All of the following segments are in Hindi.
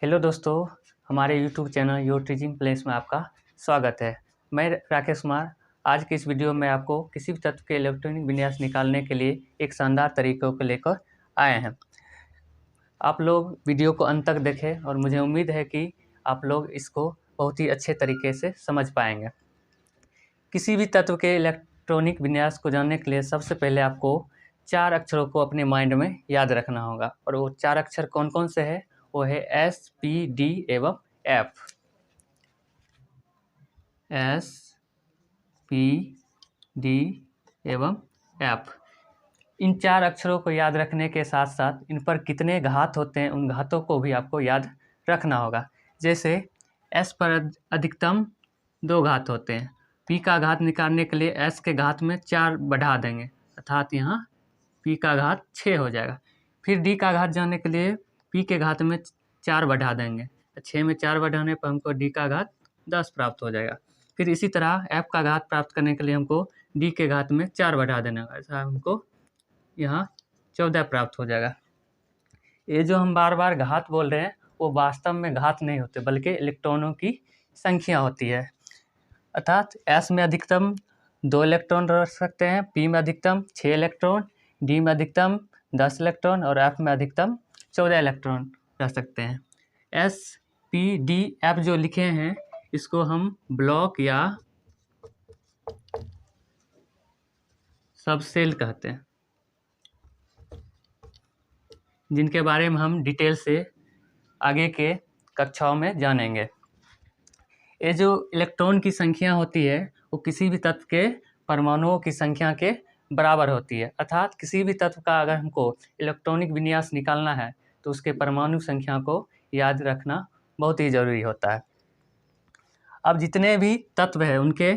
हेलो दोस्तों, हमारे YouTube channel your teaching place में आपका स्वागत है। मैं राकेश कुमार। आज की इस वीडियो में आपको किसी भी तत्व के इलेक्ट्रॉनिक विन्यास निकालने के लिए एक शानदार तरीकों को लेकर आए हैं। आप लोग वीडियो को अंत तक देखें और मुझे उम्मीद है कि आप लोग इसको बहुत ही अच्छे तरीके से समझ पाएंगे। किसी भी तत्व के इलेक्ट्रॉनिक विन्यास को जानने के लिए सबसे पहले आपको 4 अक्षरों को अपने माइंड में याद रखना होगा, और वो 4 अक्षर कौन कौन से हैं? वो है एस, पी, डी एवं एफ। एस, पी, डी एवं एफ। इन 4 अक्षरों को याद रखने के साथ साथ इन पर कितने घात होते हैं, उन घातों को भी आपको याद रखना होगा। जैसे एस पर अधिकतम 2 घात होते हैं। पी का घात निकालने के लिए एस के घात में 4 बढ़ा देंगे, अर्थात यहाँ पी का घात 6 हो जाएगा। फिर डी का घात जानने के लिए पी के घात में 4 बढ़ा देंगे, 6 में 4 बढ़ाने पर हमको डी का घात 10 प्राप्त हो जाएगा। फिर इसी तरह एफ का घात प्राप्त करने के लिए हमको डी के घात में 4 बढ़ा देना होगा, ऐसा हमको यहाँ 14 प्राप्त हो जाएगा। ये जो हम बार बार घात बोल रहे हैं वो वास्तव में घात नहीं होते, बल्कि इलेक्ट्रॉनों की संख्या होती है। अर्थात एस में अधिकतम 2 इलेक्ट्रॉन रख सकते हैं, पी में अधिकतम 6 इलेक्ट्रॉन, डी में अधिकतम 10 इलेक्ट्रॉन और एफ में अधिकतम 14 इलेक्ट्रॉन रख सकते हैं। एस, पी, डी, एफ जो लिखे हैं इसको हम ब्लॉक या सबसेल कहते हैं, जिनके बारे में हम डिटेल से आगे के कक्षाओं में जानेंगे। ये जो इलेक्ट्रॉन की संख्या होती है वो किसी भी तत्व के परमाणुओं की संख्या के बराबर होती है। अर्थात किसी भी तत्व का अगर हमको इलेक्ट्रॉनिक विन्यास निकालना है तो उसके परमाणु संख्या को याद रखना बहुत ही ज़रूरी होता है। अब जितने भी तत्व हैं उनके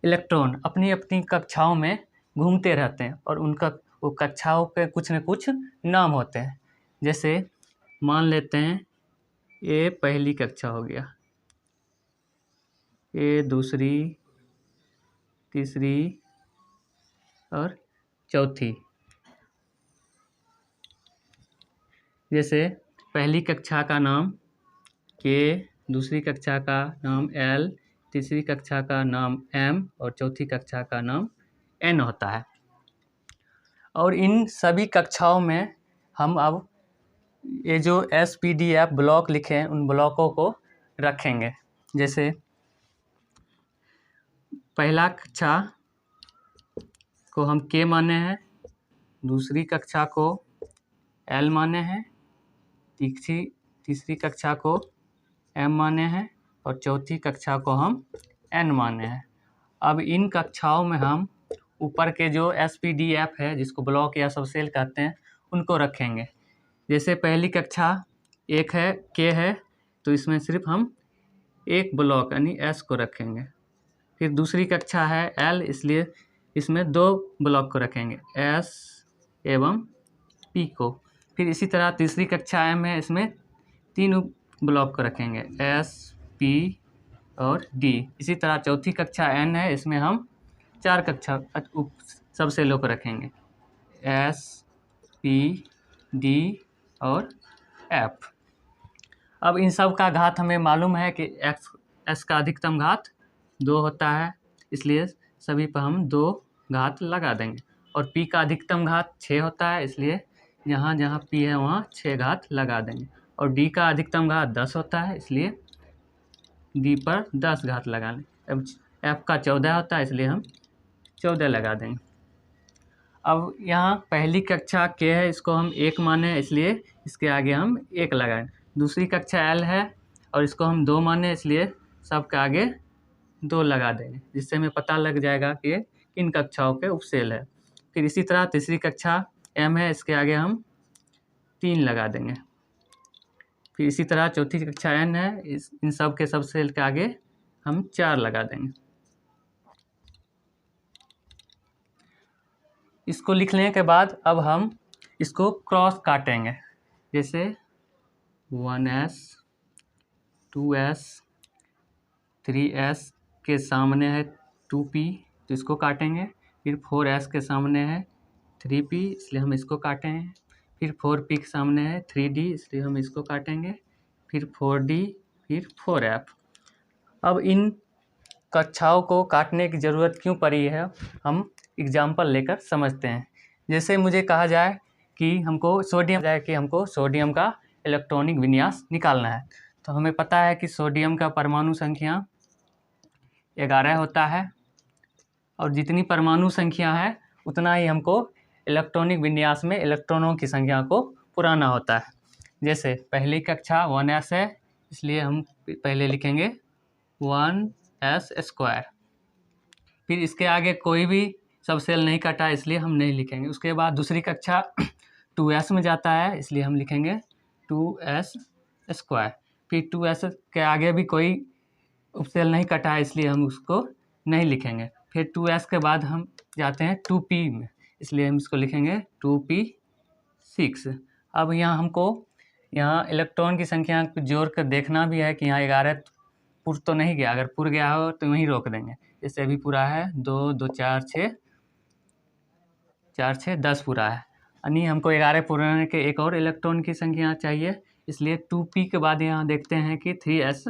इलेक्ट्रॉन अपनी अपनी कक्षाओं में घूमते रहते हैं और उनका वो कक्षाओं के कुछ न कुछ नाम होते हैं। जैसे मान लेते हैं ये पहली कक्षा हो गया, ये दूसरी, तीसरी और चौथी। जैसे पहली कक्षा का नाम के, दूसरी कक्षा का नाम एल, तीसरी कक्षा का नाम एम और चौथी कक्षा का नाम एन होता है। और इन सभी कक्षाओं में हम अब ये जो S, P, D, F block लिखे हैं उन ब्लॉकों को रखेंगे। जैसे पहला कक्षा को हम के माने हैं, दूसरी कक्षा को एल माने हैं, तीसरी कक्षा को एम माने हैं और चौथी कक्षा को हम एन माने हैं। अब इन कक्षाओं में हम ऊपर के जो एस, पी, डी, एफ है जिसको ब्लॉक या सबसेल कहते हैं उनको रखेंगे। जैसे पहली कक्षा एक है, के है, तो इसमें सिर्फ हम एक ब्लॉक यानी एस को रखेंगे। फिर दूसरी कक्षा है एल, इसलिए इसमें 2 ब्लॉक को रखेंगे, एस एवं पी को। फिर इसी तरह तीसरी कक्षा एम है, इसमें 3 ब्लॉक को रखेंगे, एस, पी और डी। इसी तरह चौथी कक्षा एन है, इसमें हम 4 कक्षा सबसेलों को रखेंगे, एस, पी, डी और एफ। अब इन सब का घात हमें मालूम है कि एस का अधिकतम घात 2 होता है, इसलिए सभी पर हम 2 घात लगा देंगे। और पी का अधिकतम घात 6 होता है, इसलिए जहाँ जहाँ पी है वहाँ 6 घात लगा देंगे। और डी का अधिकतम घात 10 होता है, इसलिए डी पर 10 घात लगा लें। अब एफ का 14 होता है, इसलिए हम 14 लगा देंगे। अब यहाँ पहली कक्षा के है, इसको हम 1 माने, इसलिए इसके आगे हम 1 लगाएं। दूसरी कक्षा एल है और इसको हम 2 माने, इसलिए सबके आगे 2 लगा देंगे, जिससे हमें पता लग जाएगा कि किन कक्षाओं के उपसेल है। फिर इसी तरह तीसरी कक्षा एम है, इसके आगे हम 3 लगा देंगे। फिर इसी तरह चौथी कक्षा एन है, इन सब के सबसेल के आगे हम 4 लगा देंगे। इसको लिखने के बाद अब हम इसको क्रॉस काटेंगे। जैसे 1s, 2s, 3s के सामने है 2p, तो इसको काटेंगे। फिर 4s के सामने है 3p, इसलिए हम इसको काटेंगे। फिर 4p के सामने है 3d, इसलिए हम इसको काटेंगे। फिर 4D, फिर 4F। अब इन कक्षाओं को काटने की ज़रूरत क्यों पड़ी है, हम एग्जाम्पल लेकर समझते हैं। जैसे मुझे कहा जाए कि हमको सोडियम का इलेक्ट्रॉनिक विन्यास निकालना है, तो हमें पता है कि सोडियम का परमाणु संख्या 11 होता है, और जितनी परमाणु संख्या है उतना ही हमको इलेक्ट्रॉनिक विन्यास में इलेक्ट्रॉनों की संख्या को पुराना होता है। जैसे पहली कक्षा 1s है, इसलिए हम पहले लिखेंगे 1s²। फिर इसके आगे कोई भी सबसेल नहीं कटा, इसलिए हम नहीं लिखेंगे। उसके बाद दूसरी कक्षा 2s में जाता है, इसलिए हम लिखेंगे 2s²। फिर 2s के आगे भी कोई उपसेल नहीं कटा है, इसलिए हम उसको नहीं लिखेंगे। फिर 2s के बाद हम जाते हैं 2p में, इसलिए हम इसको लिखेंगे 2p6। अब यहाँ हमको इलेक्ट्रॉन की संख्या को जोड़ कर देखना भी है कि यहाँ 11 पुर तो नहीं गया, अगर पुर गया हो तो वहीं रोक देंगे। इससे अभी पूरा है 2 2 4 6 4 6 10 पूरा है, यानी हमको 11 पुराने के एक और इलेक्ट्रॉन की संख्या चाहिए। इसलिए 2p के बाद यहाँ देखते हैं कि 3s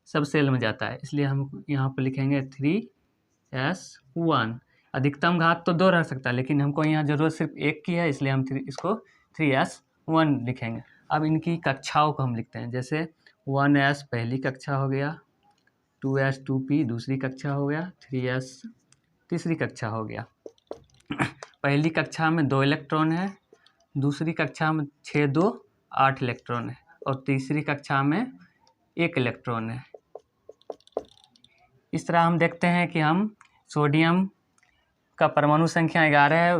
सब सेल में जाता है, इसलिए हम यहाँ पर लिखेंगे 3s1। अधिकतम घात तो 2 रह सकता है, लेकिन हमको यहाँ ज़रूरत सिर्फ एक की है, इसलिए हम इसको 3s1 लिखेंगे। अब इनकी कक्षाओं को हम लिखते हैं। जैसे 1s पहली कक्षा हो गया, 2s 2p दूसरी कक्षा हो गया, 3s तीसरी कक्षा हो गया। पहली कक्षा में 2 इलेक्ट्रॉन है, दूसरी कक्षा में 6 2 8 इलेक्ट्रॉन है, और तीसरी कक्षा में 1 इलेक्ट्रॉन है। इस तरह हम देखते हैं कि हम सोडियम का परमाणु संख्या 11 है,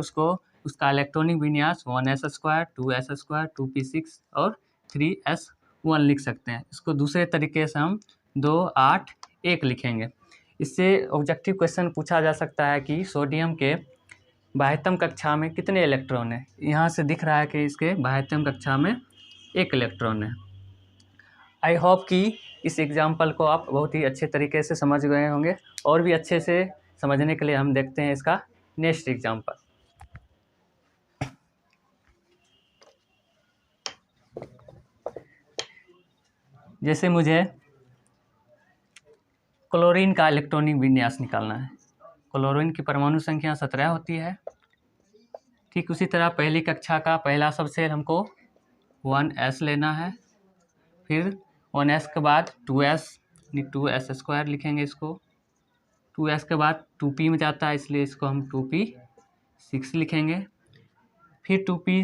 उसका इलेक्ट्रॉनिक विन्यास 1s², 2s², 2p6 और 3s1 लिख सकते हैं। इसको दूसरे तरीके से हम 2 8 1 लिखेंगे। इससे ऑब्जेक्टिव क्वेश्चन पूछा जा सकता है कि सोडियम के बाह्यतम कक्षा में कितने इलेक्ट्रॉन है। यहाँ से दिख रहा है कि इसके बाह्यतम कक्षा में 1 इलेक्ट्रॉन है। आई होप कि इस एग्जाम्पल को आप बहुत ही अच्छे तरीके से समझ गए होंगे, और भी अच्छे से समझने के लिए हम देखते हैं इसका नेक्स्ट एग्जाम्पल। जैसे मुझे क्लोरीन का इलेक्ट्रॉनिक विन्यास निकालना है। क्लोरीन की परमाणु संख्या 17 होती है। ठीक उसी तरह पहली कक्षा का पहला सबसेल हमको 1s लेना है, फिर 1s के बाद 2s 2s² लिखेंगे इसको। 2s के बाद 2p में जाता है, इसलिए इसको हम 2p6 लिखेंगे। फिर 2p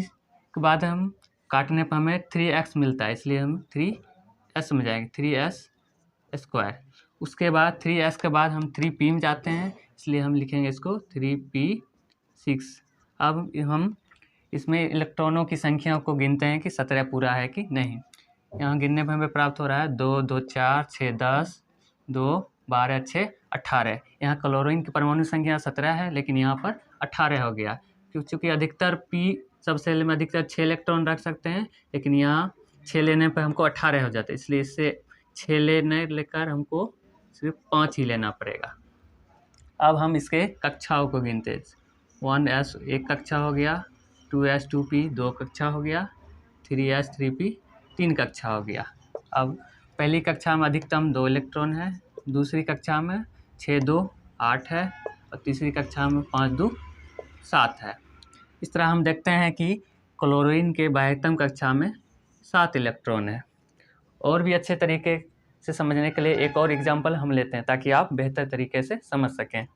के बाद हम काटने पर हमें 3x मिलता है, इसलिए हम 3s में जाएंगे, 3s²। उसके बाद 3s के बाद हम 3p में जाते हैं, इसलिए हम लिखेंगे इसको 3p6। अब हम इसमें इलेक्ट्रॉनों की संख्या को गिनते हैं कि 17 पूरा है कि नहीं। यहाँ गिनने पर हमें प्राप्त हो रहा है 2 2 4 6 10 2 12 6 18। यहाँ क्लोरीन की परमाणु संख्या 17 है, लेकिन यहाँ पर 18 हो गया, क्योंकि अधिकतर p सब सेल में अधिकतर 6 इलेक्ट्रॉन रख सकते हैं, लेकिन यहाँ 6 लेने पर हमको 18 हो जाते हैं, इसलिए इससे 6 लेकर हमको सिर्फ 5 ही लेना पड़ेगा। अब हम इसके कक्षाओं को गिनते हैं। 1s 1 कक्षा हो गया, 2s 2p 2 कक्षा हो गया, 3s 3p 3 कक्षा हो गया। अब पहली कक्षा में अधिकतम 2 इलेक्ट्रॉन है, दूसरी कक्षा में 6 2 8 है, और तीसरी कक्षा में 5 2 7 है। इस तरह हम देखते हैं कि क्लोरीन के बाह्यतम कक्षा में 7 इलेक्ट्रॉन है। और भी अच्छे तरीके से समझने के लिए एक और एग्जाम्पल हम लेते हैं, ताकि आप बेहतर तरीके से समझ सकें।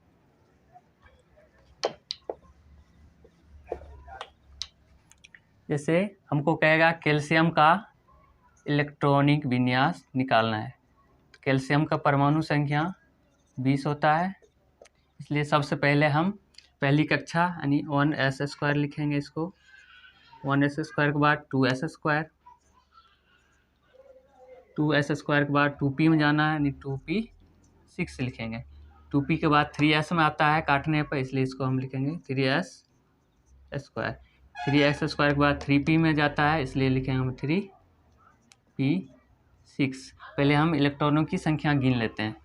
जैसे हमको कहेगा कैल्शियम का इलेक्ट्रॉनिक विन्यास निकालना है। कैल्शियम का परमाणु संख्या 20 होता है, इसलिए सबसे पहले हम पहली कक्षा यानी 1s² लिखेंगे इसको। 1s² के बाद 2s², 2s² के बाद 2p में जाना है, यानी 2p6 लिखेंगे। 2p के बाद 3s में आता है काटने पर, इसलिए इसको हम लिखेंगे 3s²। 3s² के बाद 3p में जाता है, इसलिए लिखेंगे हम 3p6। पहले हम इलेक्ट्रॉनों की संख्या गिन लेते हैं।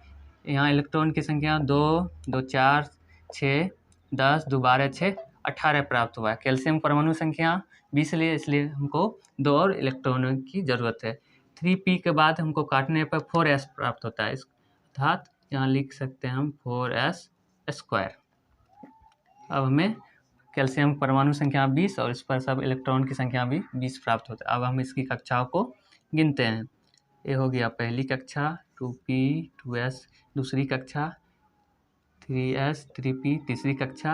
यहाँ इलेक्ट्रॉन की संख्या 2 2 4 6 10 2 12 6 18 प्राप्त हुआ है। कैल्शियम परमाणु संख्या 20 लिए, इसलिए हमको 2 और इलेक्ट्रॉनों की ज़रूरत है। 3p के बाद हमको काटने पर 4s प्राप्त होता है, अर्थात यहाँ लिख सकते हैं हम 4s स्क्वायर। अब हमें कैल्शियम परमाणु संख्या 20 और इस पर सब इलेक्ट्रॉन की संख्या भी 20 प्राप्त होता है। अब हम इसकी कक्षाओं को गिनते हैं। ये हो गया पहली कक्षा 2p 2s, दूसरी कक्षा 3s 3p, तीसरी कक्षा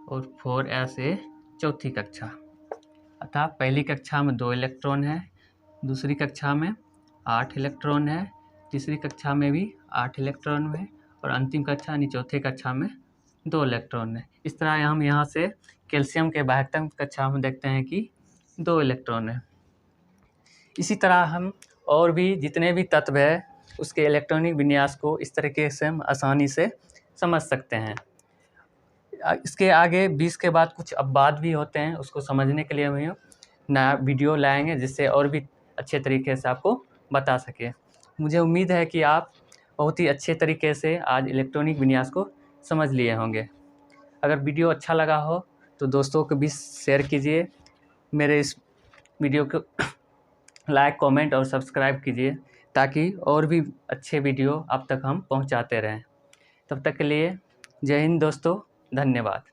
और 4s ए चौथी कक्षा। अतः पहली कक्षा में 2 इलेक्ट्रॉन है, दूसरी कक्षा में 8 इलेक्ट्रॉन है, तीसरी कक्षा में भी 8 इलेक्ट्रॉन है और अंतिम कक्षा यानी चौथी कक्षा में 2 इलेक्ट्रॉन है। इस तरह हम यहाँ से कैल्शियम के 72 कक्षा में देखते हैं कि 2 इलेक्ट्रॉन है। इसी तरह हम और भी जितने भी तत्व है उसके इलेक्ट्रॉनिक विन्यास को इस तरीके से हम आसानी से समझ सकते हैं। इसके आगे 20 के बाद कुछ अपवाद भी होते हैं, उसको समझने के लिए हम नया वीडियो लाएंगे जिससे और भी अच्छे तरीके से आपको बता सके। मुझे उम्मीद है कि आप बहुत ही अच्छे तरीके से आज इलेक्ट्रॉनिक विन्यास को समझ लिए होंगे। अगर वीडियो अच्छा लगा हो तो दोस्तों के बीच शेयर कीजिए, मेरे इस वीडियो को लाइक कमेंट और सब्सक्राइब कीजिए ताकि और भी अच्छे वीडियो आप तक हम पहुंचाते रहें। तब तक के लिए जय हिंद दोस्तों, धन्यवाद।